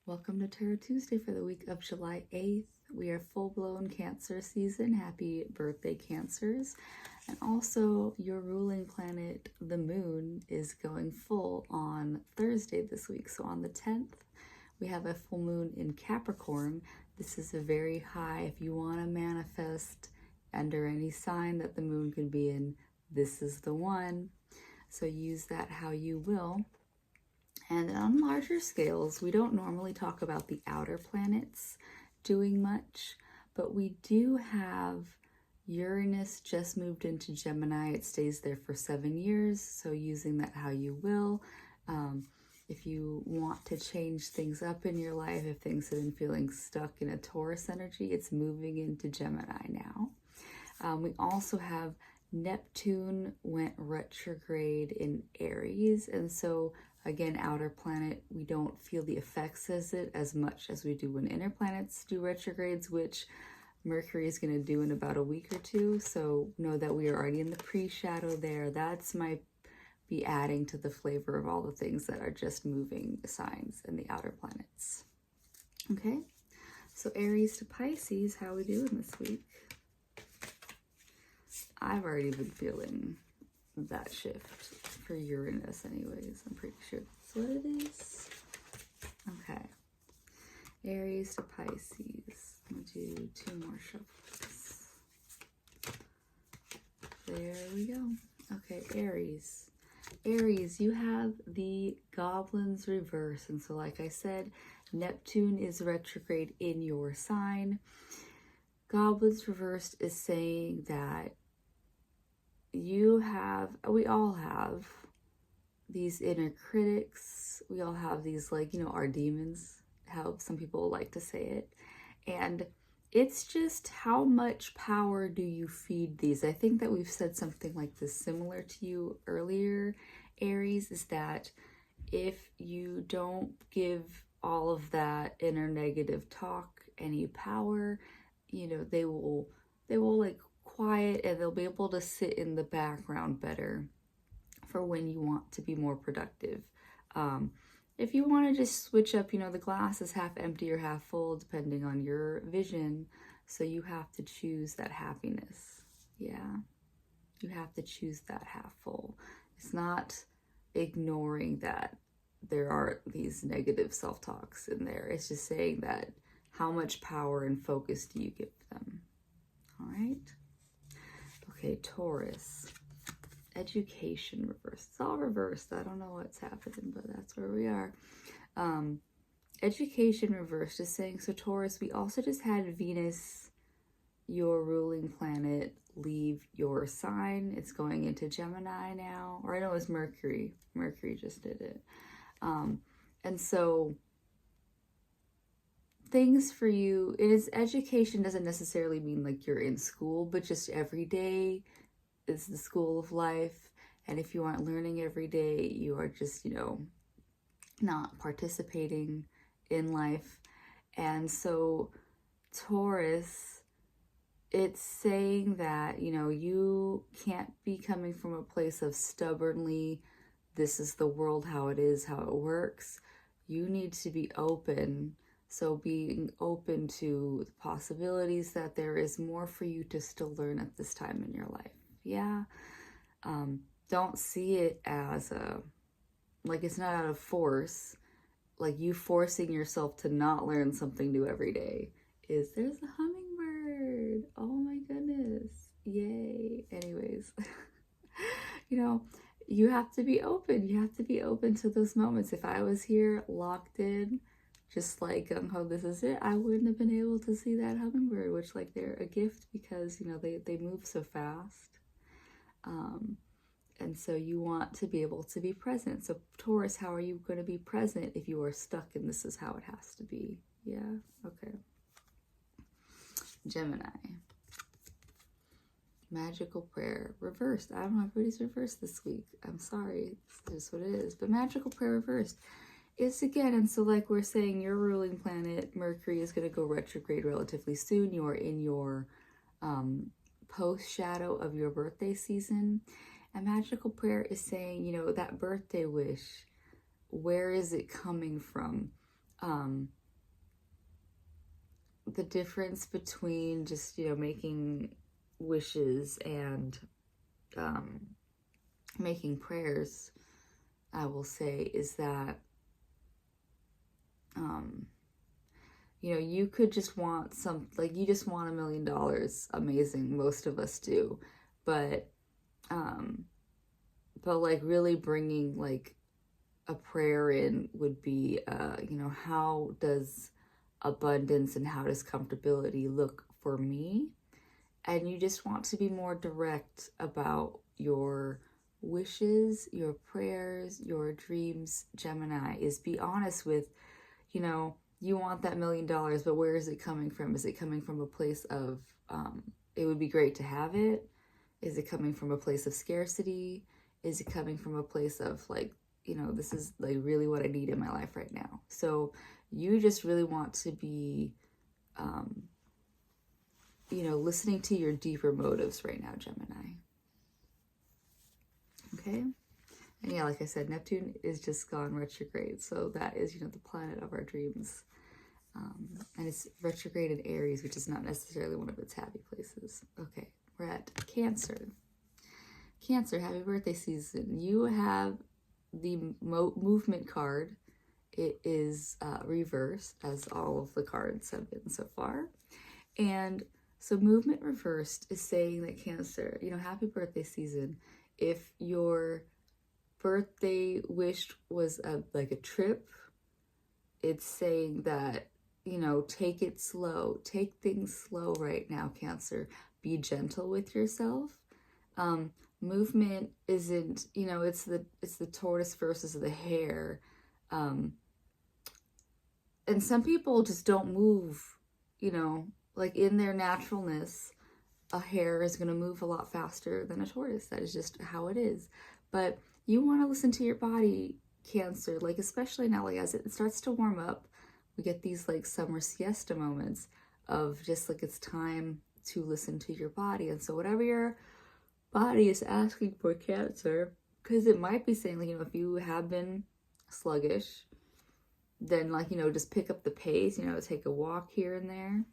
Welcome to Tarot Tuesday for the week of July 8th. We are full-blown Cancer season. Happy birthday, Cancers. And also, your ruling planet, the moon, is going full on Thursday this week. So on the 10th, we have a full moon in Capricorn. This is a very high, if you want to manifest under any sign that the moon could be in, this is the one. So use that how you will. And on larger scales, we don't normally talk about the outer planets doing much, but we do have Uranus just moved into Gemini. It stays there for 7 years, so using that how you will. If you want to change things up in your life, if things have been feeling stuck in a Taurus energy, it's moving into Gemini now. We also have Neptune went retrograde in Aries, and so again, outer planet, we don't feel the effects of it as much as we do when inner planets do retrogrades, which Mercury is going to do in about a week or two. So know that we are already in the pre-shadow there. That's might be adding to the flavor of all the things that are just moving signs in the outer planets. Okay, so Aries to Pisces, how are we doing this week? I've already been feeling that shift for Uranus anyways. I'm pretty sure that's what it is. Okay. Aries to Pisces. I'm going to do 2 more shuffles. There we go. Okay, Aries. Aries, you have the Goblins reverse. And so like I said, Neptune is retrograde in your sign. Goblins reversed is saying that we all have these inner critics. We all have these, our demons, how some people like to say it. And it's just how much power do you feed these? I think that we've said something like this similar to you earlier, Aries, is that if you don't give all of that inner negative talk any power, they will quiet, and they'll be able to sit in the background better for when you want to be more productive. If you want to just switch up, the glass is half empty or half full depending on your vision, so you have to choose that happiness. Yeah, you have to choose that half full. It's not ignoring that there are these negative self-talks in there. It's just saying that how much power and focus do you give them? All right. Okay, Taurus. Education reversed. It's all reversed. I don't know what's happening, but that's where we are. Education reversed is saying, so Taurus, we also just had Venus, your ruling planet, leave your sign. It's going into Gemini now. Or I know it's Mercury. Mercury just did it. And so things for you, education doesn't necessarily mean like you're in school, but just every day is the school of life. And if you aren't learning every day, you are just, not participating in life. And so Taurus, it's saying that, you can't be coming from a place of stubbornly, this is the world, how it is, how it works. You need to be open. So being open to the possibilities that there is more for you to still learn at this time in your life. Yeah. Don't see it as it's not out of force. Like you forcing yourself to not learn something new every day. There's a hummingbird. Oh my goodness. Yay. Anyways, you have to be open. You have to be open to those moments. If I was here locked in, just like, oh, this is it, I wouldn't have been able to see that hummingbird, which they're a gift because, they move so fast. And so you want to be able to be present. So Taurus, how are you going to be present if you are stuck and this is how it has to be? Yeah, okay. Gemini. Magical prayer reversed. I don't know, everybody's reversed this week. I'm sorry, it's just what it is. But magical prayer reversed. It's again, and so like we're saying, your ruling planet, Mercury, is going to go retrograde relatively soon. You are in your post-shadow of your birthday season. And magical prayer is saying, that birthday wish, where is it coming from? the difference between just, making wishes and making prayers, I will say, is that you could just want you just want $1 million. Amazing. Most of us do. But like really bringing like a prayer in would be, how does abundance and how does comfortability look for me? And you just want to be more direct about your wishes, your prayers, your dreams, Gemini, is be honest with, you want that $1 million, but where is it coming from? Is it coming from a place of, it would be great to have it? Is it coming from a place of scarcity? Is it coming from a place of like, this is like really what I need in my life right now? So you just really want to be, listening to your deeper motives right now, Gemini. Okay? And yeah, like I said, Neptune is just gone retrograde. So that is, the planet of our dreams. And it's retrograde in Aries, which is not necessarily one of its happy places. Okay, we're at Cancer. Cancer, happy birthday season. You have the movement card. It is reversed, as all of the cards have been so far. And so movement reversed is saying that Cancer, happy birthday season. If your birthday wish was like a trip, it's saying that, take it slow. Take things slow right now, Cancer. Be gentle with yourself. Movement isn't, it's the tortoise versus the hare. And some people just don't move, like in their naturalness. A hare is going to move a lot faster than a tortoise. That is just how it is. But you want to listen to your body, Cancer, like especially now, like as it starts to warm up, we get these like summer siesta moments of just like it's time to listen to your body. And so whatever your body is asking for, Cancer, because it might be saying, like, if you have been sluggish, then like, just pick up the pace, take a walk here and there.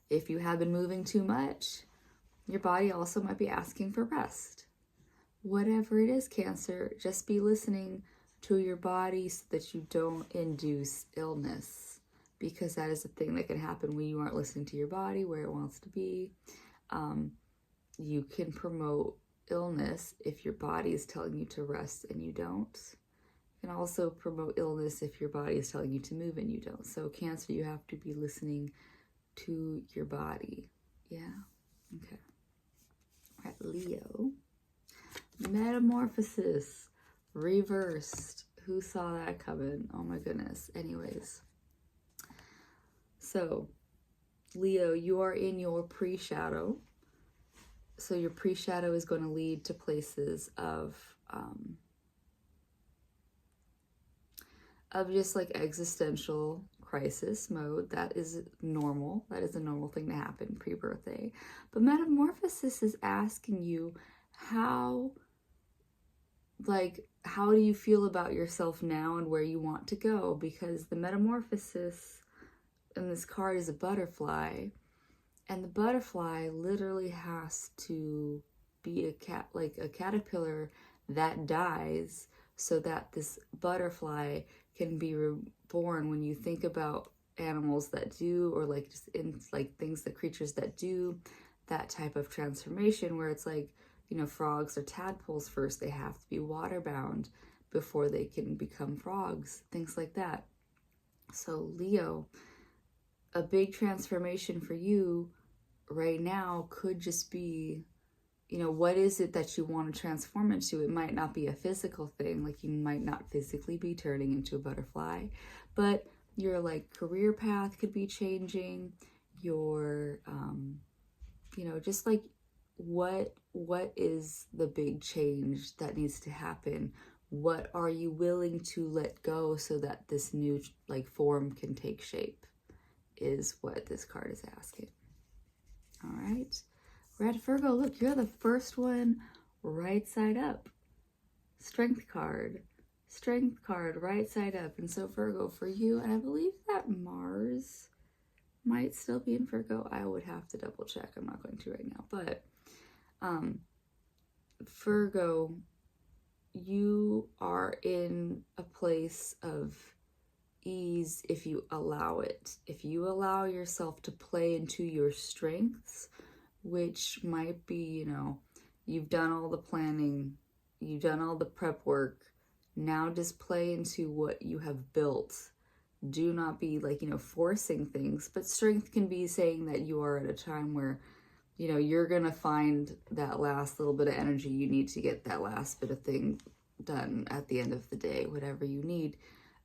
If you have been moving too much, your body also might be asking for rest. Whatever it is, Cancer, just be listening to your body so that you don't induce illness, because that is a thing that can happen when you aren't listening to your body where it wants to be. You can promote illness if your body is telling you to rest and you don't. You can also promote illness if your body is telling you to move and you don't. So Cancer, you have to be listening to your body. Yeah. Okay. All right, Leo. Metamorphosis reversed. Who saw that coming? Oh my goodness. Anyways. So, Leo, you are in your pre-shadow. So your pre-shadow is going to lead to places of just like existential crisis mode. That is normal. That is a normal thing to happen pre-birthday. But metamorphosis is asking you how do you feel about yourself now and where you want to go? Because the metamorphosis in this card is a butterfly, and the butterfly literally has to be a caterpillar that dies so that this butterfly can be reborn. When you think about animals that do, or like just in like things that creatures that do that type of transformation, where it's like, frogs or tadpoles, first they have to be water bound before they can become frogs, things like that. So Leo, a big transformation for you right now could just be, what is it that you want to transform into? It might not be a physical thing, like you might not physically be turning into a butterfly, but your like career path could be changing. Your, just like what is the big change that needs to happen? What are you willing to let go so that this new like form can take shape, is what this card is asking. All right. We're at Virgo. Look, you're the first one right side up. Strength card. Strength card, right side up. And so Virgo, for you, and I believe that Mars might still be in Virgo. I would have to double check. I'm not going to right now. But Virgo, you are in a place of ease if you allow it. If you allow yourself to play into your strengths, which might be, you know, you've done all the planning, you've done all the prep work, now just play into what you have built. Do not be like, you know, forcing things, but strength can be saying that you are at a time where, you know, you're gonna find that last little bit of energy you need to get that last bit of thing done at the end of the day, whatever you need.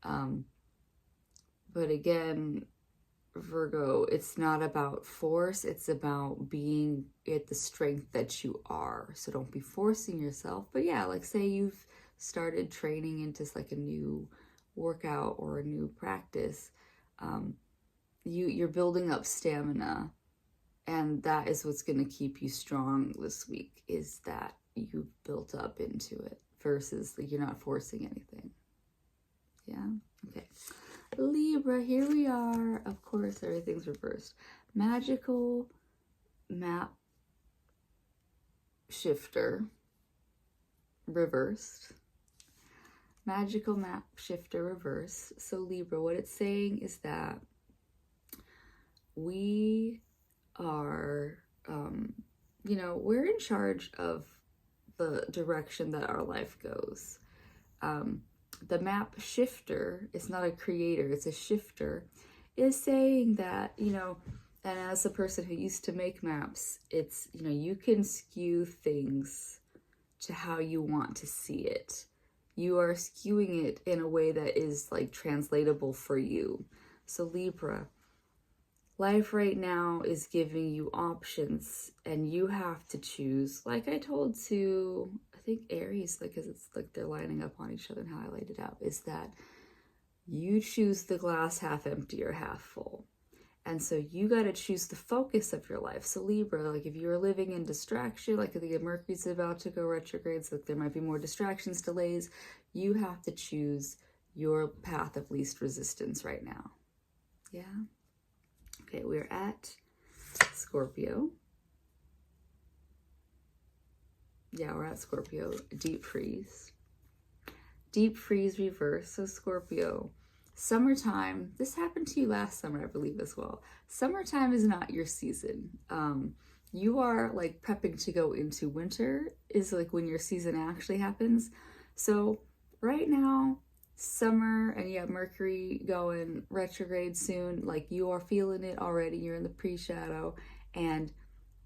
But again, Virgo, it's not about force, it's about being at the strength that you are. So don't be forcing yourself. But yeah, like say you've started training into like a new workout or a new practice, you're building up stamina, and that is what's going to keep you strong this week, is that you've built up into it versus like you're not forcing anything. Yeah. Okay. Libra, here we are. Of course, everything's reversed. Magical map shifter reversed. Magical map shifter reverse. So Libra, what it's saying is that we are, you know, we're in charge of the direction that our life goes. The map shifter is not a creator, it's a shifter, is saying that, you know, and as a person who used to make maps, it's, you know, you can skew things to how you want to see it. You are skewing it in a way that is like translatable for you. So Libra, life right now is giving you options and you have to choose. Like I told to, I think Aries, like, because it's like they're lining up on each other and how I laid it out, is that you choose the glass half empty or half full. And so you got to choose the focus of your life. So Libra, like if you're living in distraction, like the Mercury's about to go retrograde, so there might be more distractions, delays, you have to choose your path of least resistance right now. Yeah. Okay, we're at Scorpio. Yeah, we're at Scorpio. Deep freeze. Deep freeze reverse. So Scorpio, summertime, this happened to you last summer, I believe, as well. Summertime is not your season. You are like prepping to go into winter is like when your season actually happens. So right now, summer, and you have Mercury going retrograde soon, like you are feeling it already. You're in the pre-shadow, and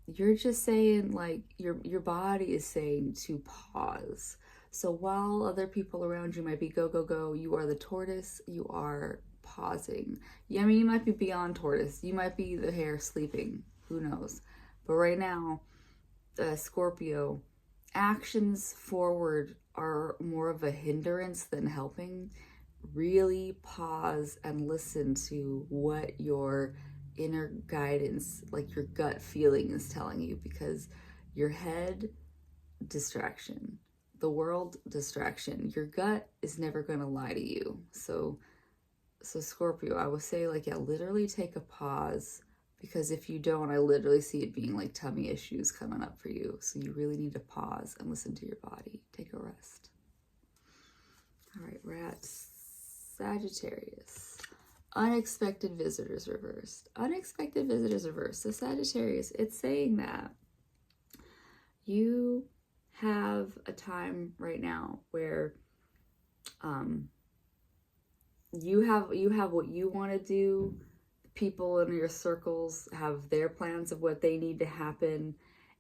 you're just saying, like, your body is saying to pause. So while other people around you might be go, go, go, you are the tortoise, you are pausing. Yeah, I mean, you might be beyond tortoise. You might be the hare sleeping. Who knows? But right now, Scorpio, actions forward are more of a hindrance than helping. Really pause and listen to what your inner guidance, like your gut feeling, is telling you, because your head, distraction, the world, distraction, your gut is never going to lie to you. So Scorpio, I would say, like, yeah, literally take a pause, because if you don't, I literally see it being like tummy issues coming up for you. So you really need to pause and listen to your body. Take a rest. All right, we're at Sagittarius. Unexpected visitors reversed. Unexpected visitors reversed. So Sagittarius, it's saying that you have a time right now where you have what you want to do. People in your circles have their plans of what they need to happen,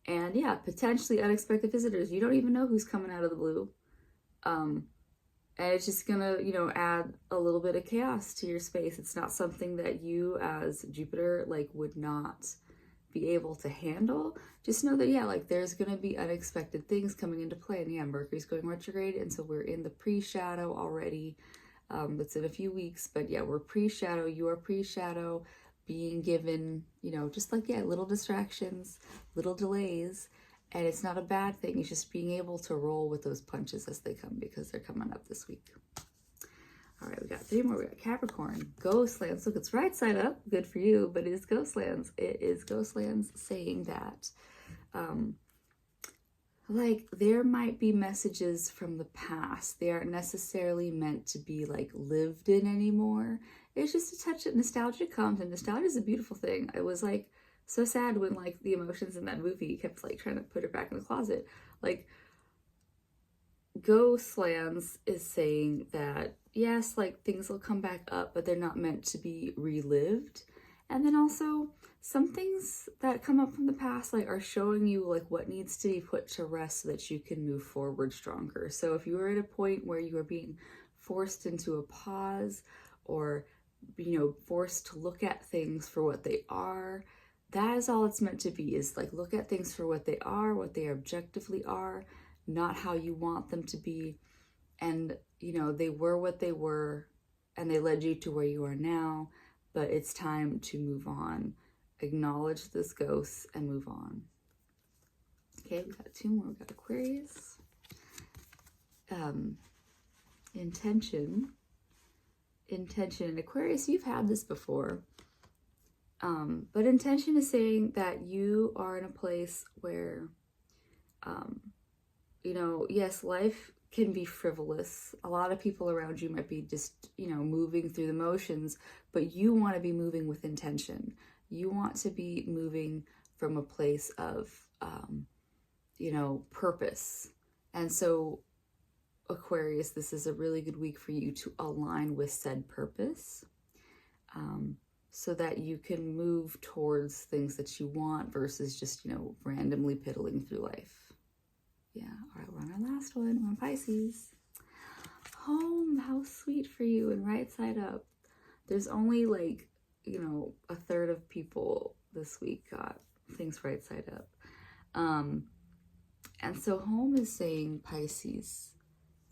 and yeah, potentially unexpected visitors. You don't even know who's coming out of the blue, and it's just gonna, you know, add a little bit of chaos to your space. It's not something that you as Jupiter like would not be able to handle. Just know that, yeah, like there's gonna be unexpected things coming into play, and yeah, Mercury's going retrograde, and so we're in the pre-shadow already. It's in a few weeks, but yeah, we're pre-shadow. You are pre-shadow, being given, you know, just like, yeah, little distractions, little delays, And it's not a bad thing. It's just being able to roll with those punches as they come, because they're coming up this week. All right, we got 3 more. We got Capricorn, Ghostlands. Look, it's right side up. Good for you, but it is Ghostlands. It is Ghostlands saying that, like, there might be messages from the past. They aren't necessarily meant to be, like, lived in anymore. It's just a touch of nostalgia comes, and nostalgia is a beautiful thing. It was, like, so sad when, like, the emotions in that movie kept, like, trying to put her back in the closet. Like, Ghostlands is saying that, yes, like, things will come back up, but they're not meant to be relived. And then also, some things that come up from the past, like, are showing you, like, what needs to be put to rest so that you can move forward stronger. So if you are at a point where you are being forced into a pause, or, you know, forced to look at things for what they are, that is all it's meant to be, is, like, look at things for what they objectively are, not how you want them to be. And, you know, they were what they were, and they led you to where you are now, but it's time to move on. Acknowledge this ghost and move on. Okay, we got 2 more. We got Aquarius. Intention. And Aquarius, you've had this before. But intention is saying that you are in a place where, you know, yes, life can be frivolous. A lot of people around you might be just, you know, moving through the motions, but you want to be moving with intention. You want to be moving from a place of, you know, purpose. And so, Aquarius, this is a really good week for you to align with said purpose, so that you can move towards things that you want versus just, you know, randomly piddling through life. Yeah, all right, we're on our last one. We're on Pisces. Home, how sweet for you, and right side up. There's only, like, you know, a third of people this week got things right side up. And so home is saying, Pisces,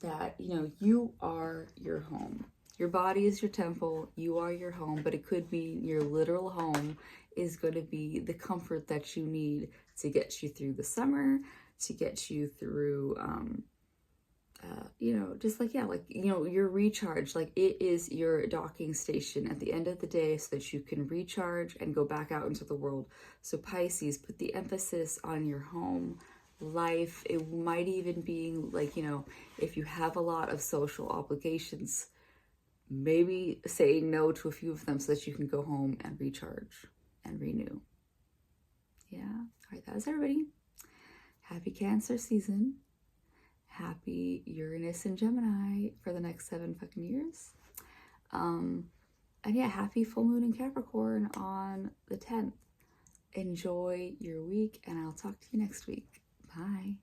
that, you know, you are your home. Your body is your temple, you are your home, but it could be your literal home is going to be the comfort that you need to get you through the summer, to get you through, you know, just like, yeah, like, you know, your recharge. Like, it is your docking station at the end of the day so that you can recharge and go back out into the world. So Pisces, put the emphasis on your home life. It might even be like, you know, if you have a lot of social obligations, maybe say no to a few of them so that you can go home and recharge and renew. Yeah. All right, that was everybody. Happy Cancer season. Happy Uranus and Gemini for the next 7 fucking years. And yeah, happy full moon in Capricorn on the 10th. Enjoy your week, and I'll talk to you next week. Bye.